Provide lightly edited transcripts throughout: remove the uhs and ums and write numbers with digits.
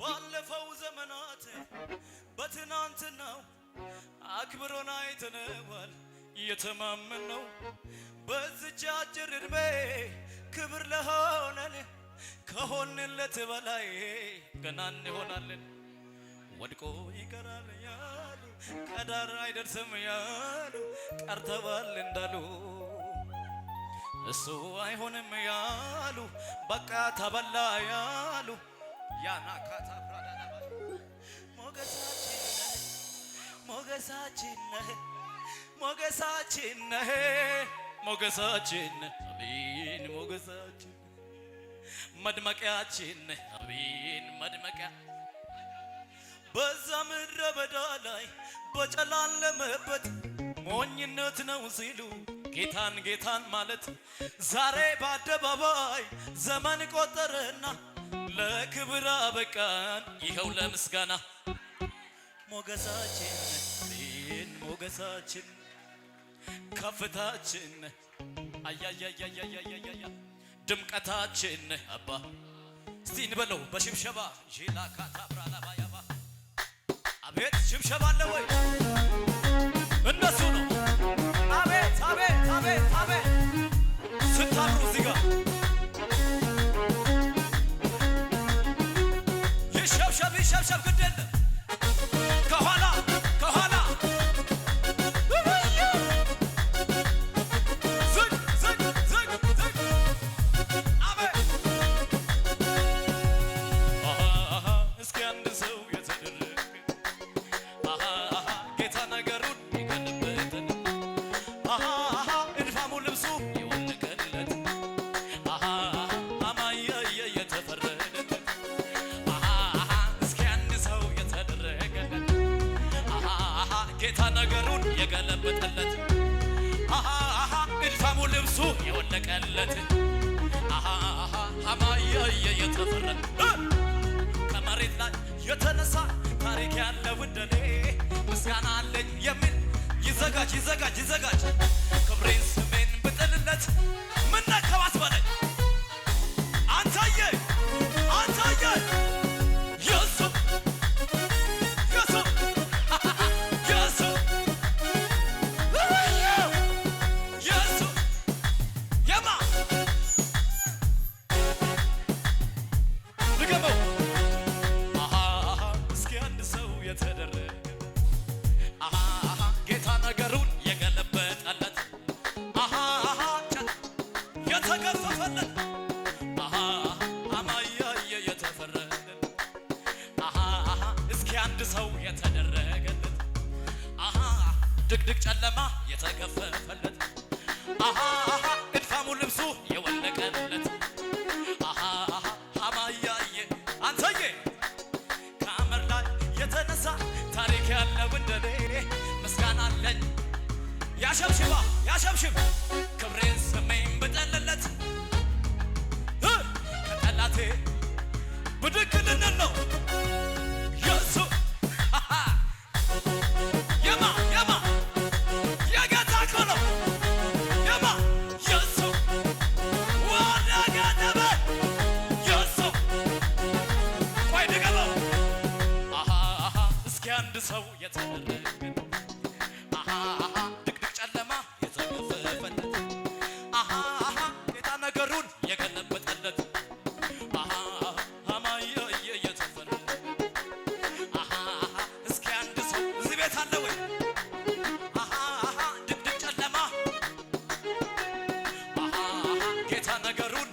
ባለፈው ዘመናት በትናንትናው አክብሮን አይተነዋል የተማመነው በዚች አጭር ዕድሜ ክብር ለሆነን ከሆንለት በላይ ገና እንሆናለን። ወድቆ ይቀራል ያሉ ቀዳር አይደርስም ያሉ ቀርተዋል እንዳሉ እሱ አይሆንም ያሉ በቃ ተበላ ያሉ ያናካታ ፍራዳና ሞገሳችን አሜን ሞገሳችን መድመቂያችን አሜን መድመቂያ በዛ ምድረ በዳ ላይ በጨላለመበት ሞኝነት ነው ሲሉ ጌታን ማለት ዛሬ በአደባባይ ዘመን ቆጠረና ለክብር አበቃን ይኸው ለምስጋና ሞገሳችን ከፍታችን አያያያያያያያ ድምቀታችን አባ እስቲ እንበለው በሽብሸባ ጂላካታ ብራላባያባ አቤት ሽብሸባ አለ ወይ እነሱ ነው አቤት አቤት አቤት አቤት ስታሩ እዚህ ጋር ይሸብሸብ ግድ የለም ከኋላ ጌታ ነገሩን የገለበጠለት እድፋሙ ልብሱ የወለቀለት አማያየ የተፈረ ከመሬት ላይ የተነሳ ታሪክ ያለው እንደኔ ምስጋና አለኝ የሚል ይዘጋጅ ክብሬን ስሜን ብጥልለት ምነከባት በላይ አንታየ ጌታ ነገሩን የገለበጠለት የተገፈፈለት አማያየ የተፈረደለት እስኪ አንድ ሰው የተደረገለት ድቅድቅ ጨለማ የተገፈፈለት እድፋሙ ልብሱ የወለቀለት አማያየ አንተዬ ከአመር ላይ የተነሳ ታሪክ ያለው እንደኔ ምስጋና አለኝ ያሸብሽብ ክብሬን ስሜን ብጠልለት ከጠላቴ ብድግ ልንል ነው የሱ የማ የጌታ እኮ ነው የማ የሱ ወደገደበ የሱ ቆይ ድገመው እስኪ አንድ ሰው የተደረገ ድቅድቅ ጨለማ የተገፈፈለት ጌታ ነገሩን የገለበጠለት አማያየ የተፈረደ እስኪ አንድ ሰው እዚህ ቤት አለ ወይ ድቅድቅ ጨለማ ጌታ ነገሩን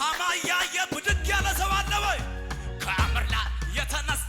አማያየ ብድግ ያለ ሰው አለ ወይ ከአምር ላይ የተነሳ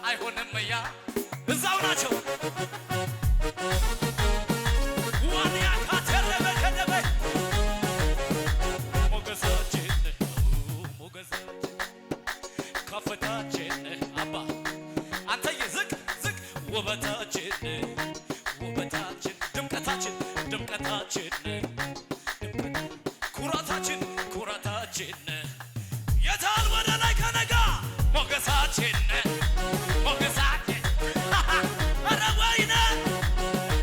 አይሆንም ያ እዛው ናቸው ዋንያ ካተረበ ከደበ ሞገሳችን ከፍታችን አባ አንተዬ ዝቅ ዝቅ ውበታችን ድምቀታችን ኩራታችን የታል ወደ ላይ ከነጋ ሞገሳችን ኧረ ወይኔ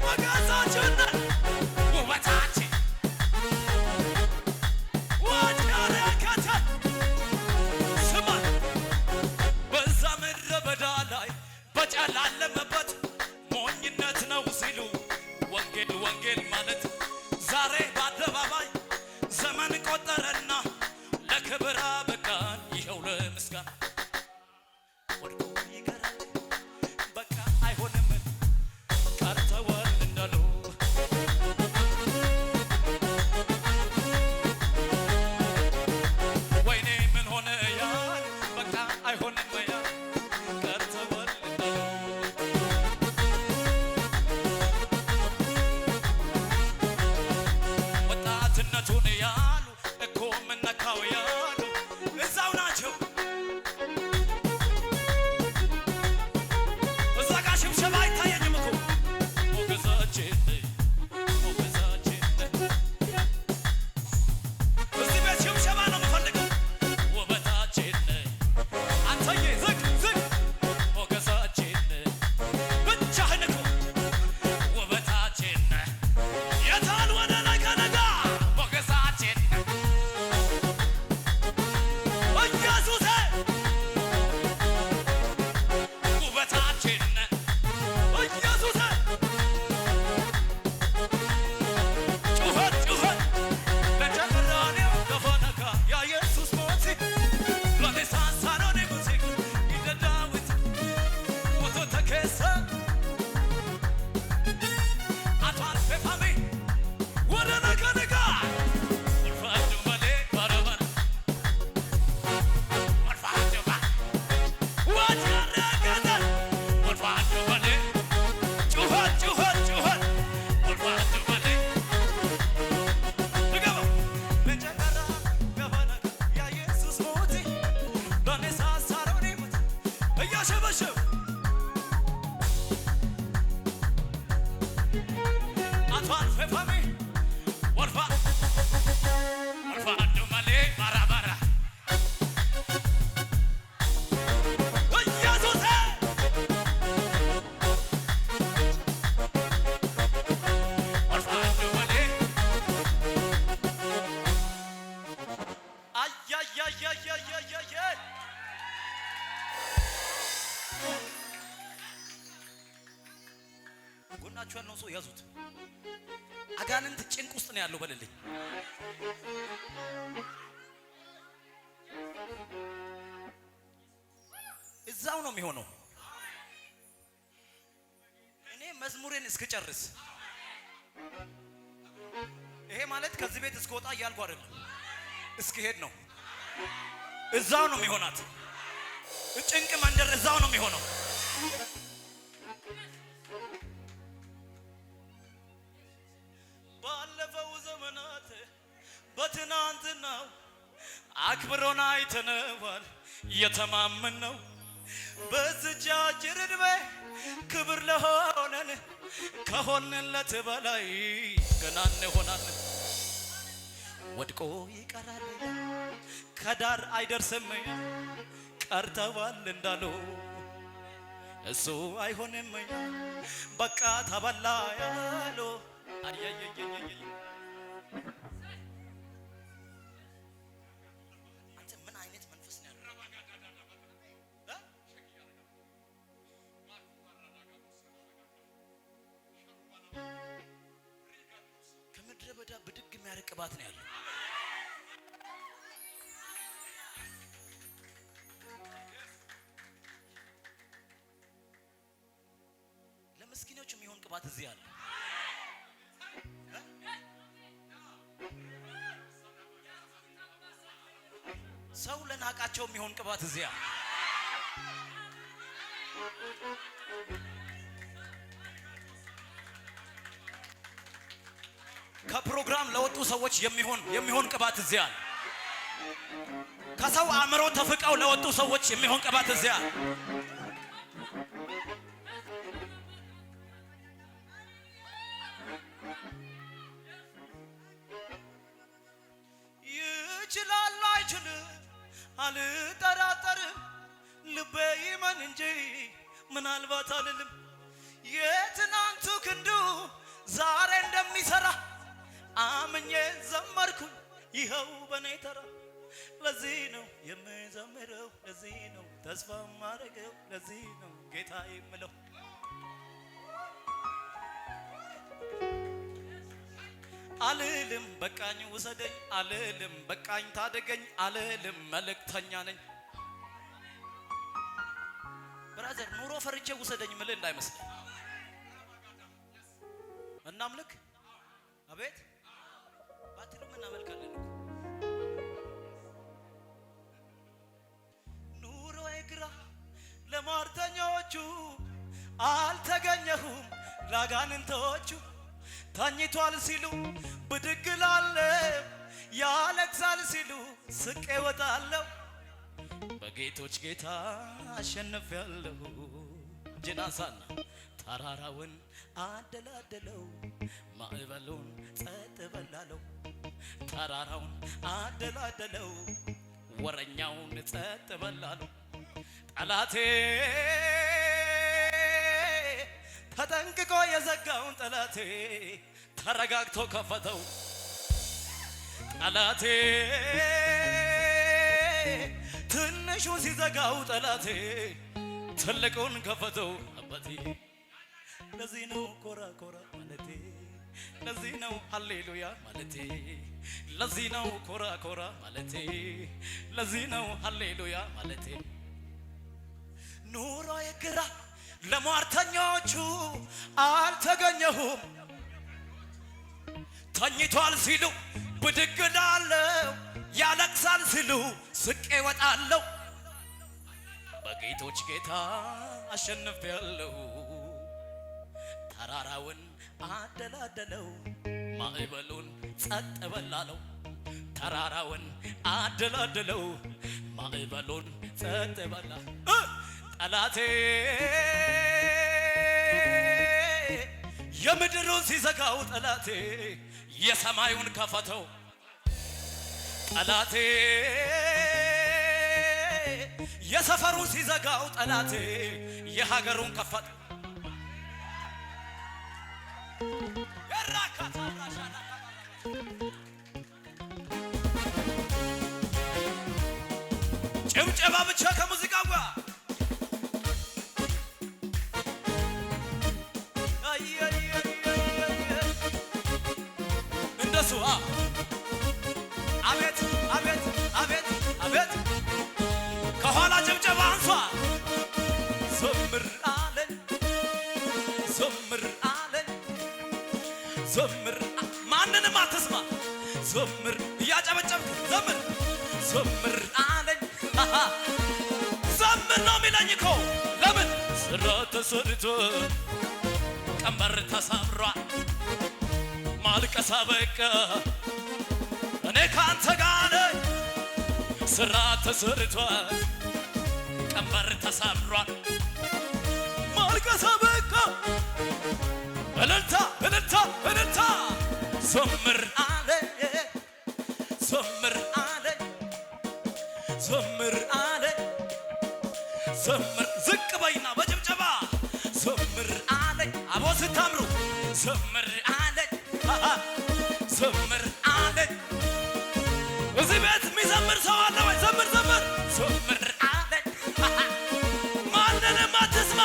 ሞገሳችን ውበታችን ወዳረከተ ስማ በዛ ምድረ በዳ ላይ በጨላለመበት ሞኝነት ነው ሲሉ ወንጌል ማለት ዛሬ በአደባባይ ዘመን ቆጠረና ለክብር አበቃን። ይኸው ለምስጋና ወድቆ ይቀራል በቃ አይሆንም ቀርተዋል እንዳሉ ወይኔ ምን ሆነ ያል በቃ አይሆንም ያል ቀርተዋል እንዳሉ ወጣትነቱን ያሉ እኮ ምነካው ያሉ እዛው ናቸው እዛ ጋ ሽብሸባ አይታየኝም እኮ ሞገሳችን እዚህ ቤት ሽብሸባ ነው የምፈልገው ውበታችን አንተዬ ዝቅ ዝቅ ሞገሳችን ብቻህን እኮ ውበታችን የታል ወደ ላይ ከነጋ ሞገሳችን ኢየሱሴ ውበታችን ኢየሱሴ ጩኸት ለተራኔው ከፈነካ ያ ኢየሱስ ሞት ለኔ ሳንሳኖ ንጉሴ ይደዳዊት ሞቶ ተከሰ አቷል ፈፋሜ ወደ ነከነጋ ወልፋዱ በሌ ባረባን ወልፋዱ ባ ወጃረገደ ወልፋዱ በሌ ጩኸት ወልፋዱ በሌ ድገማ ለጨረራ ገባነጋ ያ ኢየሱስ ሞት ለኔ ሳንሳኖ ንጉሴ እያሸበሸብ አቷል ፈፋሜ ወልፋዱ በሌ ባራባራ ኢየሱሴ ወልፋዱ በሌ አያያያያያያያ ጎናችሁ ያለውን ሰው ያዙት። አጋንንት ጭንቅ ውስጥ ነው ያለው በልልኝ። እዛው ነው የሚሆነው። እኔ መዝሙሬን እስክጨርስ ይሄ ማለት ከዚህ ቤት እስክወጣ እያልኩ አይደለም፣ እስክሄድ ነው። እዛው ነው የሚሆናት። ጭንቅ መንደር እዛው ነው የሚሆነው። ባለፈው ዘመናት በትናንትናው አክብሮን አይተነዋል የተማመን ነው። በዚች አጭር ዕድሜ ክብር ለሆነን ከሆንለት በላይ ገና እንሆናለን። ወድቆ ይቀራል ከዳር አይደርስም ቀርተዋል እንዳሉ እሱ አይሆንም በቃ ተበላ ያሉ አንተ ምን አይነት መንፈስ ነው ያለው? ከምድረ በዳ ብድግ የሚያርቅ ቅባት ነው ያለው። ለምስኪኖች የሚሆን ቅባት እዚህ አለ። ሰው ለናቃቸው የሚሆን ቅባት እዚያ ከፕሮግራም ለወጡ ሰዎች የሚሆን ቅባት እዚያ አለ። ከሰው አእምሮ ተፍቀው ለወጡ ሰዎች የሚሆን ቅባት እዚያ አለ። ይችላል አይችልም አልጠራጠርም፣ ልቤ ይመን እንጂ ምናልባት አልልም። የትናንቱ ክንዱ ዛሬ እንደሚሰራ አምኜ ዘመርኩኝ ይኸው በኔ ተራ። ለዚህ ነው የምዘምረው፣ ለዚህ ነው ተስፋ ማረገው፣ ለዚህ ነው ጌታ የምለው። አልልም በቃኝ ውሰደኝ፣ አልልም በቃኝ ታደገኝ፣ አልልም መልእክተኛ ነኝ። ብራዘር ኑሮ ፈርቼ ውሰደኝ ምል እንዳይመስል እናምልክ። አቤት ባትሉም እናመልካለን እኮ። ኑሮ ግራ ለሟርተኞቹ አልተገኘሁም ላጋንንቶቹ። ተኝቷል ሲሉ ብድግ እላለሁ፣ ያለቅሳል ሲሉ ስቄ እወጣለሁ። በጌቶች ጌታ አሸንፌያለሁ። ጅናሳና ተራራውን አደላደለው፣ ማዕበሉን ጸጥ በላለው። ተራራውን አደላደለው፣ ወረኛውን ጸጥ በላለው። ጠላቴ ተጠንቅቆ የዘጋውን ጠላቴ ተረጋግቶ ከፈተው። ጠላቴ ትንሹን ሲዘጋው ጠላቴ ትልቁን ከፈተው። አባቴ ለዚህ ነው ኮራ ኮራ ማለቴ፣ ለዚህ ነው ሃሌሉያ ማለቴ፣ ለዚህ ነው ኮራ ኮራ ማለቴ፣ ለዚህ ነው ሃሌሉያ ማለቴ። ኑሮ የግራ ለሟርተኞቹ አልተገኘሁም። ተኝቷል ሲሉ ብድግ እላለሁ፣ ያለቅሳል ሲሉ ስቄ እወጣለሁ። በጌቶች ጌታ አሸንፌያለሁ። ተራራውን አደላደለው፣ ማዕበሉን ጸጥ በላለው። ተራራውን አደላደለው፣ ማዕበሉን ጸጥ በላ። ጠላቴ የምድሩን ሲዘጋው ጠላቴ የሰማዩን ከፈተው። ጠላቴ የሰፈሩን ሲዘጋው ጠላቴ የሀገሩን ከፈተ። ጭብጨባ ብቻ ከሙዚቃው ጋር እንደሱ። አቤት አቤት አቤት አቤት ከኋላ ጭብጨባ አንሷ። ዘምር አለኝ ዘምር አለኝ ዘምር፣ ማንንም አትስማ። ዘምር እያጨበጨብክ ዘምር ዘምር አለኝ። ዘምር ነው የሚለኝ እኮ። ለምን ስራ ተሰርቶ ቀንበር ተሰብሯል፣ ማልቀስ አበቃ። እኔ ካንተ ጋር ነኝ። ስራ ተሰርቷል፣ ቀንበር ተሰብሯል፣ ማልቀስ አበቃ። እልልታ እልልታ እልልታ። ዘምር አለኝ ዘምር አለኝ ዘምር አለኝ ዘምር። ዝቅ በይና በጭብጨባ ዘምር አለኝ። አቦ ስታምሩ ዘምር አለኝ ዘምር አለኝ። እዚህ ቤት የሚዘምር ሰው አለ ወይ? ዘምር ዘምር ዘምር አለኝ። ማንንም አትስማ።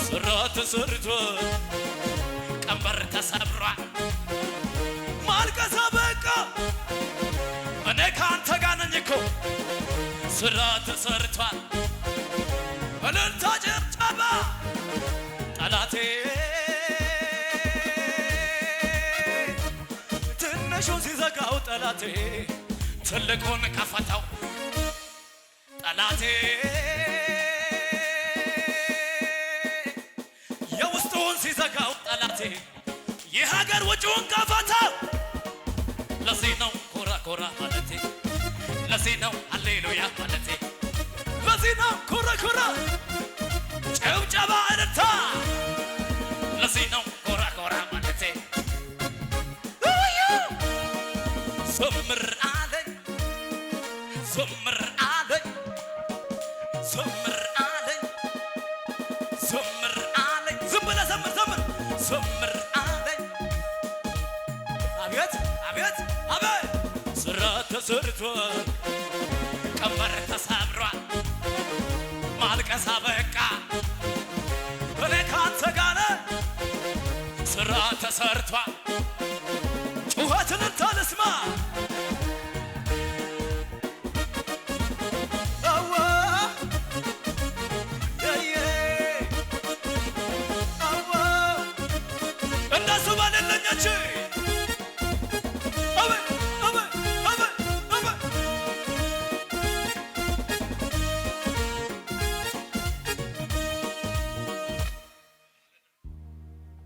ስራ ተሰርቷል፣ ቀንበር ተሰብሯል፣ ማልቀስ አበቃ። እኔ ከአንተ ጋር ነኝ እኮ። ስራ ተሰርቷል፣ እልልታ ጭብጨባ። ጠላቴ ትንሹን ሲዘጋው ጠላቴ ትልቁን ከፈተው። ጠላቴ የውስጡን ሲዘጋው ጠላቴ የሀገሩ ውጪውን ከፈታ ለዚህ ነው ኮራ ኮራ ማለቴ ለዚህ ነው ሃሌሉያ ማለቴ ለዚህ ነው ኮራ ኮራ ጭብጨባ እልልታ ለዚህ ነው ኮራ ኮራ ማለቴ ዘምር አለኝ ዘምር አለኝ ዘምር አለኝ ዘምር አለኝ ዝም ብለህ ዘምር ዘምር ዘምር አለኝ አቤት አቤት አቤት ስራ ተሰርቷል ቀንበር ተሰብሯል ማልቀስ አበቃ እኔ ካንተ ጋር ነኝ ስራ ተሰርቷል